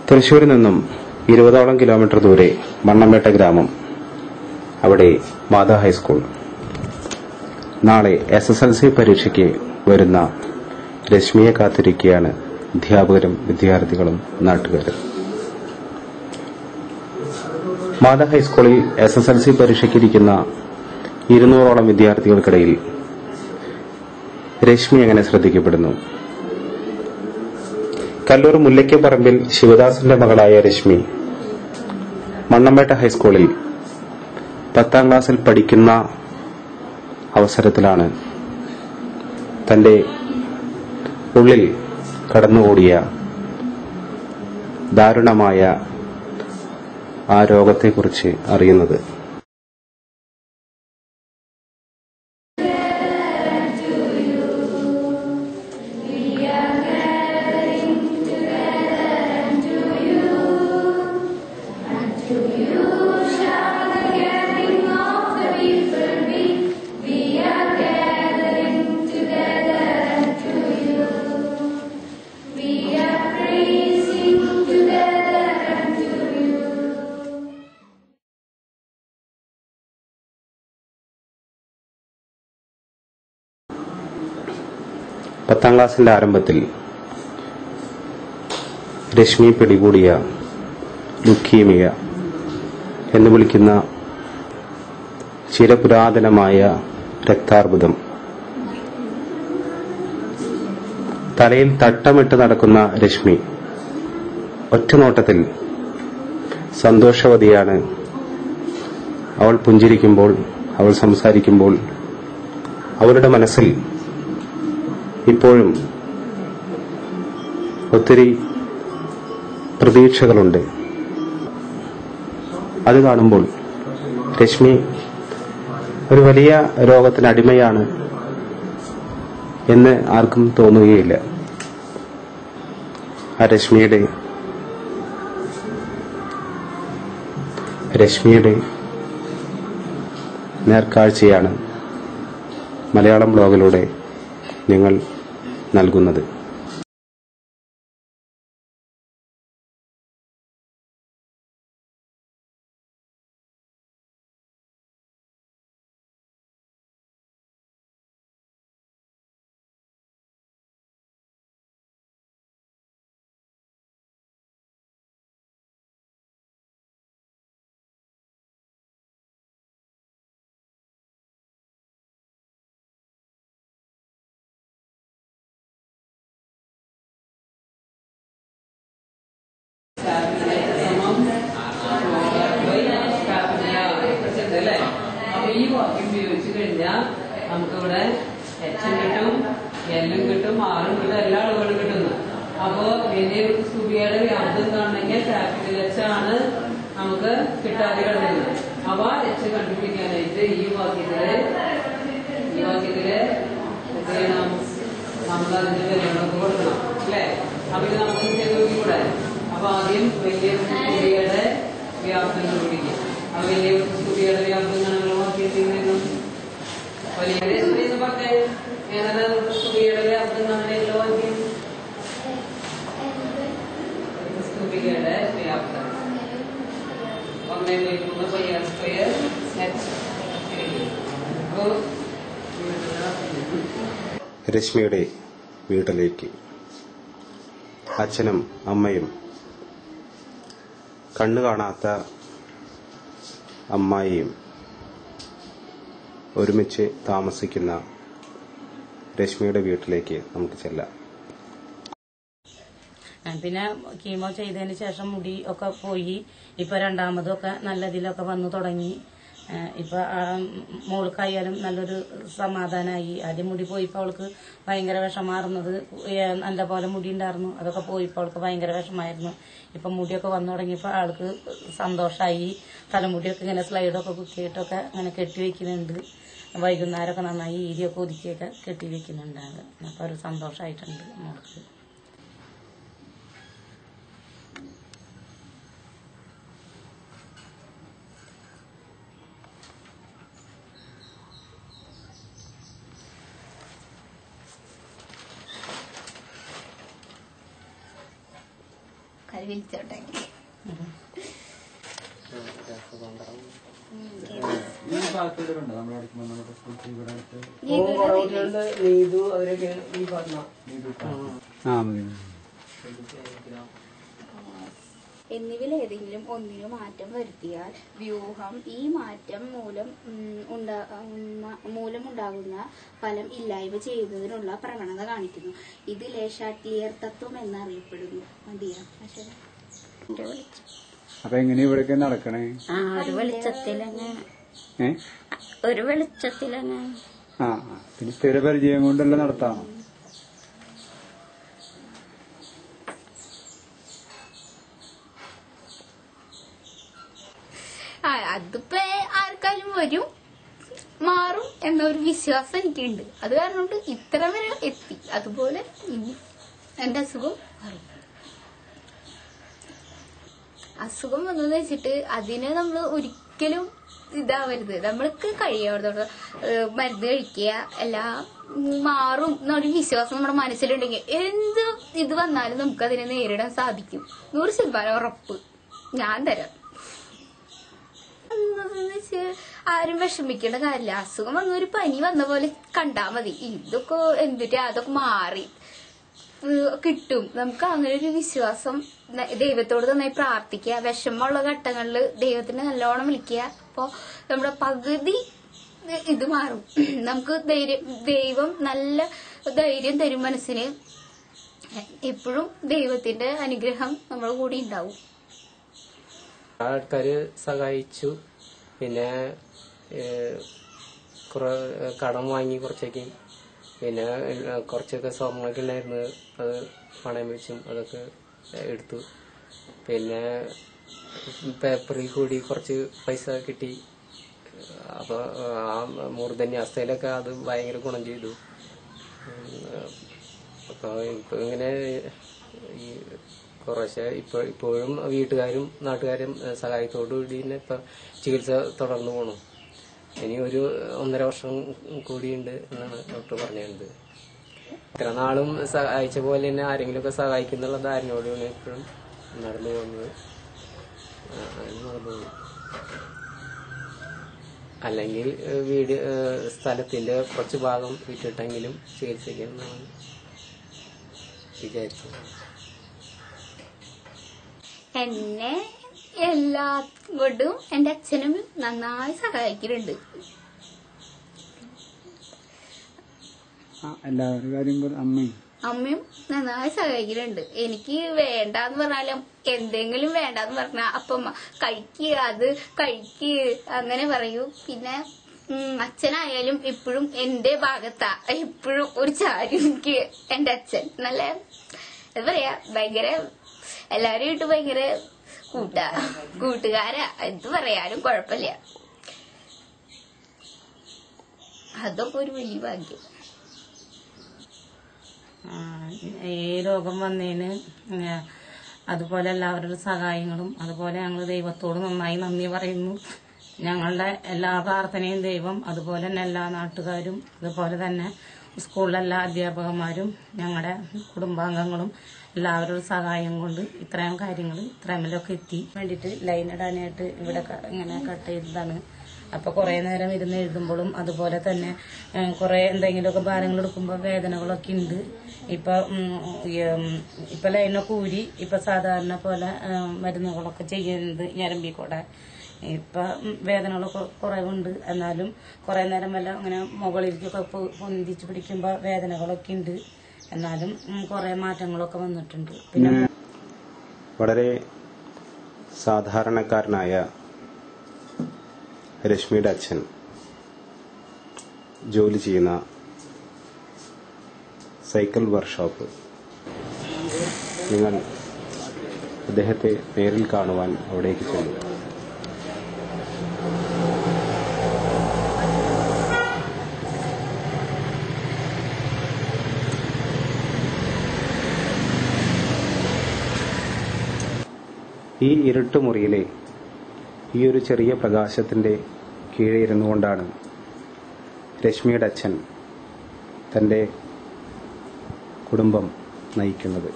തൃശ്ശൂരിൽ നിന്നും 20ഓളം കിലോമീറ്റർ ദൂരെ മണ്ണമ്പേട്ട ഗ്രാമം, അവിടെ മാതാ ഹൈസ്കൂൾ. നാളെ SSLC പരീക്ഷയ്ക്ക് വരുന്ന രശ്മിയെ കാത്തിരിക്കുകയാണ് അധ്യാപകരും വിദ്യാർത്ഥികളും നാട്ടുകാരും. മാതാ ഹൈസ്കൂളിൽ SSLC പരീക്ഷയ്ക്കിരിക്കുന്ന 200ഓളം വിദ്യാർത്ഥികൾക്കിടയിൽ രശ്മി എങ്ങനെ ശ്രദ്ധിക്കപ്പെടുന്നു? കല്ലൂർ മുല്ലയ്ക്കപ്പറമ്പിൽ ശിവദാസന്റെ മകളായ രശ്മി മണ്ണമ്പേട്ട ഹൈസ്കൂളിൽ 10ാം ക്ലാസ്സിൽ പഠിക്കുന്ന അവസരത്തിലാണ് തന്റെ ഉള്ളിൽ കടന്നുകൂടിയ ദാരുണമായ ആ രോഗത്തെക്കുറിച്ച് അറിയുന്നത്. പത്താം ക്ലാസിന്റെ ആരംഭത്തിൽ രശ്മി പിടികൂടിയ ലുക്കീമിയ എന്ന് വിളിക്കുന്ന ചിരപുരാതനമായ രക്താർബുദം. തലയിൽ തട്ടമിട്ട് നടക്കുന്ന രശ്മി ഒറ്റനോട്ടത്തിൽ സന്തോഷവതിയാണ്. അവൾ പുഞ്ചിരിക്കുമ്പോൾ, അവൾ സംസാരിക്കുമ്പോൾ അവളുടെ മനസ്സിൽ ഇപ്പോഴും ഒത്തിരി പ്രതീക്ഷകളുണ്ട്. അത് കാണുമ്പോൾ രശ്മി ഒരു വലിയ രോഗത്തിന് അടിമയാണ് എന്ന് ആർക്കും തോന്നുകയില്ല. ആ രശ്മിയുടെ നേർക്കാഴ്ചയാണ് മലയാളം ബ്ലോഗിലൂടെ നിങ്ങൾ നൽകുന്നത്. ഈ വാക്യം ഉപയോഗിച്ച് കഴിഞ്ഞാൽ നമുക്കിവിടെ എച്ചും കിട്ടും, എല്ലും കിട്ടും, ആറും കിട്ടും, എല്ലാ അളവുകളും കിട്ടുന്നു. അപ്പോ വലിയ സ്തുതിയുടെ വ്യാപ്തം കാണണമെങ്കിൽ ക്യാപിറ്റൽ എച്ച് ആണ് നമുക്ക് കിട്ടാതെ കിടന്നത്. അവ എച്ച് കണ്ടുപിടിക്കാനായിട്ട് ഈ വാക്യത്തില് ചെയ്യണം, നമ്മളതിന്റെ വിലകളൊക്കെ കൊടുക്കണം അല്ലെ. അപ്പൊ ഇത് നമുക്ക് ചെയ്തുകൂടെ. അപ്പൊ ആദ്യം വലിയ സ്തുതിയുടെ വ്യാപ്തം കണ്ടുപിടിക്കും. ആ വലിയ സ്തുതിയുടെ വ്യാപ്തം കാണാനുള്ള വാക്യത്തിനും വലിയ എന്ന് പറഞ്ഞേ ഏതാണ് സ്തുതിയുടെ വ്യാപ്തം കാണാനുള്ള വാക്യം? സ്തുതിയുടെ വ്യാപ്തം 1/3 രശ്മിയുടെ വീട്ടിലേക്ക് അച്ഛനും അമ്മയും കണ്ണു കാണാത്ത അമ്മായിയും ഒരുമിച്ച് താമസിക്കുന്ന രശ്മിയുടെ വീട്ടിലേക്ക് നമുക്ക് ചെല്ലാം. പിന്നെ കീമോ ചെയ്തതിന് ശേഷം മുടി ഒക്കെ പോയി. ഇപ്പൊ രണ്ടാമതൊക്കെ നല്ലതിലൊക്കെ വന്നു തുടങ്ങി. ഇപ്പൊ മോൾക്കായാലും നല്ലൊരു സമാധാനമായി. ആദ്യം മുടി പോയിപ്പോ അവൾക്ക് ഭയങ്കര വിഷമാറുന്നത്. നല്ല പോലെ മുടി ഉണ്ടായിരുന്നു, അതൊക്കെ പോയിപ്പോ അവൾക്ക് ഭയങ്കര വിഷമായിരുന്നു. ഇപ്പൊ മുടിയൊക്കെ വന്നു തുടങ്ങിയപ്പോ ആൾക്ക് സന്തോഷമായി. തലമുടിയൊക്കെ ഇങ്ങനെ സ്ലൈഡൊക്കെ കുത്തിയിട്ടൊക്കെ അങ്ങനെ കെട്ടിവെക്കുന്നുണ്ട്. വൈകുന്നേരമൊക്കെ നന്നായി ഈരിയൊക്കെ ഒതുക്കിയൊക്കെ കെട്ടിവെക്കുന്നുണ്ട്. അപ്പൊ ഒരു സന്തോഷമായിട്ടുണ്ട് മോൾക്ക്. ആര് വിളിച്ചോട്ടെ. എന്നിവയിലേതെങ്കിലും ഒന്നിനു മാറ്റം വരുത്തിയാൽ വ്യൂഹം ഈ മാറ്റം മൂലമുണ്ടാകുന്ന ഫലം ഇല്ലായ്മ ചെയ്യുന്നതിനുള്ള പ്രവണത കാണിക്കുന്നു. ഇത് ലേശാട്ലിയർ തത്വം എന്നറിയപ്പെടുന്നു. മതിയാ? അപ്പൊ എങ്ങനെ ഇവിടേക്ക് നടക്കണേ? ഒരു വെളിച്ചത്തിലങ്ങ് പിന്നെ സ്ഥിര പരിചയം കൊണ്ടുള്ള നടത്താം. അതിപ്പോ ആർക്കാലും വരും, മാറും എന്നൊരു വിശ്വാസം എനിക്കുണ്ട്. അത് കാരണം കൊണ്ട് ഇത്ര വരെ എത്തി. അതുപോലെ ഇനി എന്റെ അസുഖം മാറും. അസുഖം വന്നെന്ന് വെച്ചിട്ട് അതിനെ നമ്മൾ ഒരിക്കലും ഇതാവരുത്. നമ്മൾക്ക് കഴിയാവുന്നതോടെ മരുന്ന് കഴിക്കുക, എല്ലാം മാറും എന്നൊരു വിശ്വാസം നമ്മുടെ മനസ്സിലുണ്ടെങ്കിൽ എന്ത് ഇത് വന്നാലും നമുക്കതിനെ നേരിടാൻ സാധിക്കും. 100% ഉറപ്പ് ഞാൻ തരാം. ആരും വിഷമിക്കേണ്ട കാര്യമില്ല. അസുഖം വന്ന ഒരു പനി വന്ന പോലെ കണ്ടാ മതി. ഇതൊക്കെ എന്തിട്ടാ, അതൊക്കെ മാറി കിട്ടും. നമുക്ക് അങ്ങനെ ഒരു വിശ്വാസം, ദൈവത്തോട് നന്നായി പ്രാർത്ഥിക്കുക. വിഷമമുള്ള ഘട്ടങ്ങളില് ദൈവത്തിന് നല്ലോണം വിളിക്കുക. അപ്പൊ നമ്മുടെ പകുതി ഇത് മാറും. നമുക്ക് ദൈവം നല്ല ധൈര്യം തരും മനസ്സിന്. എപ്പോഴും ദൈവത്തിന്റെ അനുഗ്രഹം നമ്മുടെ കൂടി ഉണ്ടാവും. ആൾക്കാര് സഹായിച്ചു. പിന്നെ കടം വാങ്ങി കുറച്ചൊക്കെ, പിന്നെ കുറച്ചൊക്കെ സ്വർണ്ണമൊക്കെ ഉണ്ടായിരുന്നു, അത് പണയം വെച്ചും അതൊക്കെ എടുത്തു. പിന്നെ പേപ്പറിൽ കൂടി കുറച്ച് പൈസ കിട്ടി. അപ്പൊ ആ മൂർധന്യാവസ്ഥയിലൊക്കെ അത് ഭയങ്കര ഗുണം ചെയ്തു. അപ്പൊ ഇപ്പൊ ഇങ്ങനെ ഈ കുറേശ്ശെ ഇപ്പോഴും വീട്ടുകാരും നാട്ടുകാരും സഹായത്തോടുകൂടി തന്നെ ഇപ്പൊ ചികിത്സ തുടർന്നു പോണു. ഇനി ഒരു 1.5 വർഷം കൂടിയുണ്ട് എന്നാണ് ഡോക്ടർ പറഞ്ഞത്. ഇത്ര നാളും സഹായിച്ച പോലെ തന്നെ ആരെങ്കിലുമൊക്കെ സഹായിക്കുന്നുള്ള ധാരണയോടെയാണ് ഇപ്പോഴും നടന്നു പോകുന്നത്. അല്ലെങ്കിൽ സ്ഥലത്തിന്റെ കുറച്ച് ഭാഗം വിറ്റിട്ടെങ്കിലും ചികിത്സിക്കാമെന്നാണ് വിചാരിച്ചത്. എന്നെ എല്ലാ കൊണ്ടും എന്റെ അച്ഛനും നന്നായി സഹായിക്കുന്നുണ്ട്. എല്ലാവരും കാര്യം അമ്മയും നന്നായി സഹായിക്കുന്നുണ്ട്. എനിക്ക് വേണ്ടാന്ന് പറഞ്ഞാലും എന്തെങ്കിലും വേണ്ടാന്ന് പറഞ്ഞാൽ അപ്പം കഴിക്കുക, അത് കഴിക്കുക അങ്ങനെ പറയൂ. പിന്നെ അച്ഛനായാലും എപ്പോഴും എന്റെ ഭാഗത്താ എപ്പോഴും ഒരു ചാരി. എനിക്ക് എന്റെ അച്ഛൻ നല്ല എന്താ പറയാ, ഭയങ്കര എല്ലാരും ഇട്ട് ഭയങ്കര കൂട്ടുകാരാ. എന്ത് പറയാനും കുഴപ്പമില്ല. അതൊക്കെ ഒരു വലിയ ഭാഗ്യം. ഈ രോഗം വന്നതിന് അതുപോലെ എല്ലാവരുടെ സഹായങ്ങളും, അതുപോലെ ഞങ്ങൾ ദൈവത്തോട് നന്നായി നന്ദി പറയുന്നു. ഞങ്ങളുടെ എല്ലാ പ്രാർത്ഥനയും ദൈവം, അതുപോലെ തന്നെ എല്ലാ നാട്ടുകാരും, അതുപോലെ തന്നെ സ്കൂളിലെ എല്ലാ അധ്യാപകന്മാരും, ഞങ്ങളുടെ കുടുംബാംഗങ്ങളും എല്ലാവരുടെ സഹായം കൊണ്ട് ഇത്രയും കാര്യങ്ങൾ ഇത്രയുമൊക്കെ എത്തി. വേണ്ടിയിട്ട് ലൈൻ ഇടാനായിട്ട് ഇവിടെ ഇങ്ങനെ കട്ട് ചെയ്തതാണ്. അപ്പൊ കുറെ നേരം ഇരുന്ന് എഴുതുമ്പോഴും അതുപോലെ തന്നെ കുറെ എന്തെങ്കിലുമൊക്കെ ഭാരങ്ങൾ എടുക്കുമ്പോൾ വേദനകളൊക്കെ ഉണ്ട്. ഇപ്പൊ ലൈനൊക്കെ ഊരി ഇപ്പൊ സാധാരണ പോലെ മരുന്നുകളൊക്കെ ചെയ്യുന്നത് ഞരമ്പിക്കൂടെ. ഇപ്പൊ വേദനകളൊക്കെ കുറവുണ്ട്. എന്നാലും കുറെ നേരം വല്ല അങ്ങനെ മുകളിലേക്കൊക്കെ പൊന്തിച്ച് പിടിക്കുമ്പോ വേദനകളൊക്കെ ഉണ്ട്. എന്നാലും കുറെ മാറ്റങ്ങളൊക്കെ വന്നിട്ടുണ്ട്. പിന്നെ വളരെ സാധാരണക്കാരനായ രശ്മിയുടെ അച്ഛൻ ജോലി ചെയ്യുന്ന സൈക്കിൾ വർക്ക്ഷോപ്പ്, നിങ്ങൾ അദ്ദേഹത്തെ നേരിൽ കാണുവാൻ അവിടേക്ക് ചെല്ലുക. ഈ ഇരുട്ടുമുറിയിലെ ഈ ഒരു ചെറിയ പ്രകാശത്തിന്റെ കീഴെ ഇരുന്നു കൊണ്ടാണ് രശ്മിയുടെ അച്ഛൻ തന്റെ കുടുംബം നയിക്കുന്നത്.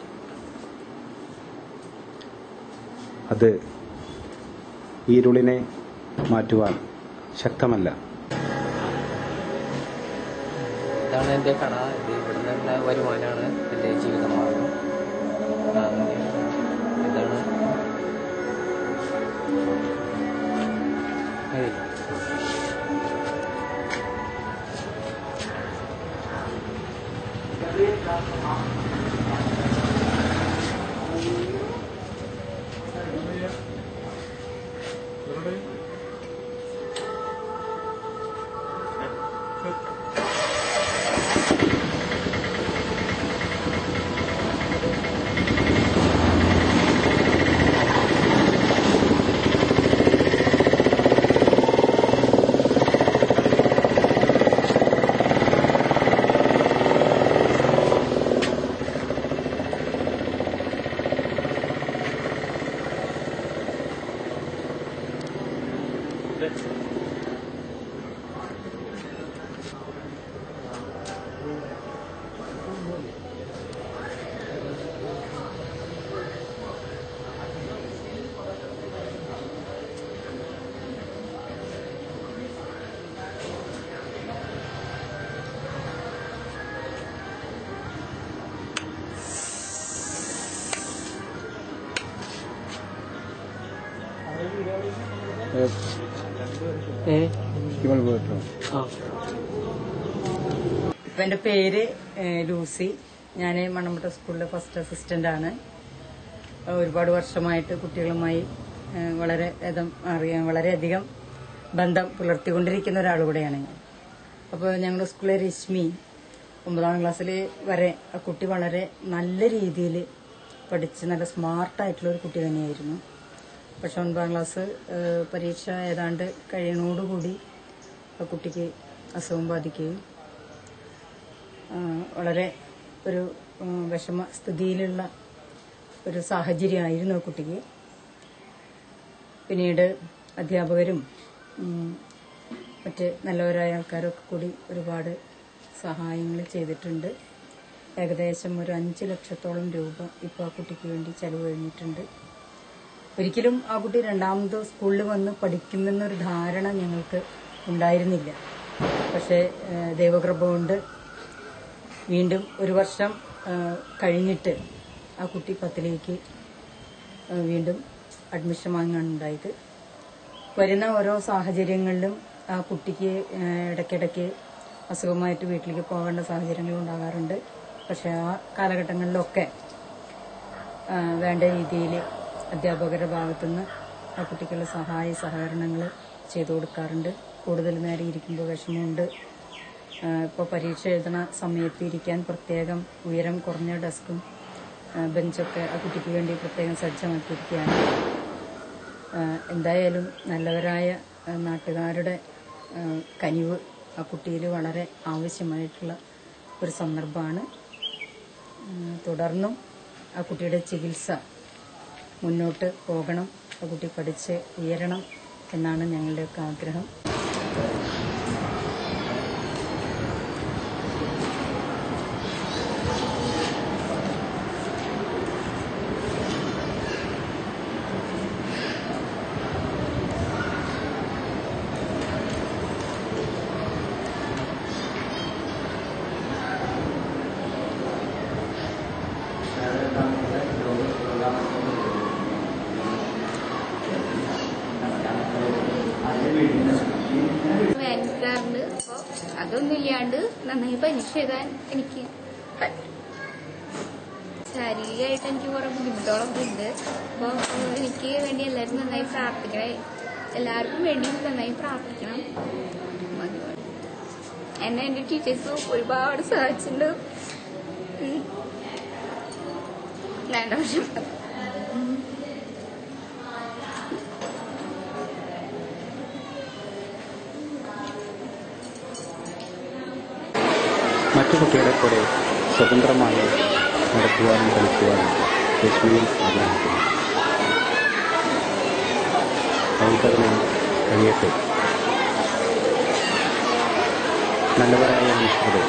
അത് ഈ ഇരുളിനെ മാറ്റുവാൻ ശക്തമല്ല. ഇതാണ് എൻ്റെ കട. ഇത് ഇവിടെ നിന്നുള്ള വരുമാനമാണ് എൻ്റെ ജീവിതമാർഗം. ഇതാണ് ഇപ്പം എൻ്റെ പേര് ലൂസി. ഞാൻ മണ്ണമ്പട്ട സ്കൂളിലെ ഫസ്റ്റ് അസിസ്റ്റന്റ് ആണ്. ഒരുപാട് വർഷമായിട്ട് കുട്ടികളുമായി വളരെയധികം ബന്ധം പുലർത്തിക്കൊണ്ടിരിക്കുന്ന ഒരാൾ കൂടെയാണ് ഞാൻ. അപ്പോൾ ഞങ്ങളുടെ സ്കൂളിലെ രശ്മി 9ാം ക്ലാസ്സിൽ വരെ ആ കുട്ടി വളരെ നല്ല രീതിയിൽ പഠിച്ച് നല്ല സ്മാർട്ടായിട്ടുള്ള ഒരു കുട്ടി തന്നെയായിരുന്നു. പക്ഷെ 9ാം ക്ലാസ് പരീക്ഷ ഏതാണ്ട് കഴിയുന്നതോടുകൂടി ആ കുട്ടിക്ക് അസുഖം ബാധിക്കുകയും വളരെ ഒരു വിഷമ സ്ഥിതിയിലുള്ള ഒരു സാഹചര്യമായിരുന്നു ആ കുട്ടിക്ക്. പിന്നീട് അധ്യാപകരും മറ്റ് നല്ലവരായ ആൾക്കാരൊക്കെ കൂടി ഒരുപാട് സഹായങ്ങൾ ചെയ്തിട്ടുണ്ട്. ഏകദേശം ഒരു 5 ലക്ഷത്തോളം രൂപ ഇപ്പോൾ ആ കുട്ടിക്ക് വേണ്ടി ചെലവ് കഴിഞ്ഞിട്ടുണ്ട്. ഒരിക്കലും ആ കുട്ടി രണ്ടാമത് സ്കൂളിൽ വന്ന് പഠിക്കുമെന്നൊരു ധാരണ ഞങ്ങൾക്ക് ഉണ്ടായിരുന്നില്ല. പക്ഷേ ദൈവകൃപ കൊണ്ട് വീണ്ടും ഒരു വർഷം കഴിഞ്ഞിട്ട് ആ കുട്ടി 10ലേക്ക് വീണ്ടും അഡ്മിഷൻ വാങ്ങാനുണ്ടായത്. വരുന്ന ഓരോ സാഹചര്യങ്ങളിലും ആ കുട്ടിക്ക് ഇടയ്ക്കിടയ്ക്ക് അസുഖമായിട്ട് വീട്ടിലേക്ക് പോകേണ്ട സാഹചര്യങ്ങൾ ഉണ്ടാകാറുണ്ട്. പക്ഷെ ആ കാലഘട്ടങ്ങളിലൊക്കെ വേണ്ട രീതിയിൽ അധ്യാപകരുടെ ഭാഗത്തുനിന്ന് ആ കുട്ടിക്കുള്ള സഹകരണങ്ങൾ ചെയ്തു കൊടുക്കാറുണ്ട്. കൂടുതൽ നേരം ഇരിക്കുമ്പോൾ വിഷമമുണ്ട്. ഇപ്പോൾ പരീക്ഷ എഴുതുന്ന സമയത്ത് ഇരിക്കാൻ പ്രത്യേകം ഉയരം കുറഞ്ഞ ഡെസ്കും ബെഞ്ചൊക്കെ ആ കുട്ടിക്ക് വേണ്ടി പ്രത്യേകം സജ്ജമാക്കിയിരിക്കുകയാണ്. എന്തായാലും നല്ലവരായ നാട്ടുകാരുടെ കനിവ് ആ കുട്ടിയിൽ വളരെ ആവശ്യമായിട്ടുള്ള ഒരു സന്ദർഭമാണ്. തുടർന്നും ആ കുട്ടിയുടെ ചികിത്സ മുന്നോട്ട് പോകണം, ആ കുട്ടി പഠിച്ച് ഉയരണം എന്നാണ് ഞങ്ങളുടെയൊക്കെ ആഗ്രഹം. വേനൽക്കാറുണ്ട്. അപ്പോൾ അതൊന്നും ഇല്ലാണ്ട് നന്നായി പരീക്ഷ എഴുതാൻ എനിക്ക് പറ്റും. ശാരീരികമായിട്ട് എനിക്ക് കുറെ ബുദ്ധിമുട്ടുകളൊക്കെ ഉണ്ട്. അപ്പോൾ എനിക്ക് വേണ്ടി എല്ലാവരും നന്നായി പ്രാർത്ഥിക്കണേ. എല്ലാവർക്കും വേണ്ടി നന്നായി പ്രാർത്ഥിക്കണം. എന്നെ എൻ്റെ ടീച്ചേഴ്സ് ഒരുപാട് സഹായിച്ചിട്ടുണ്ട്. 2 വർഷം മറ്റു കുട്ടികളെ പോലെ സ്വതന്ത്രമായി നടക്കുവാനും കളിക്കുവാനും രശ്മിയും ആഗ്രഹിക്കുന്നു. അവൾക്കതിന് കഴിയട്ടെ. നല്ലവരായ മനുഷ്യരുടെ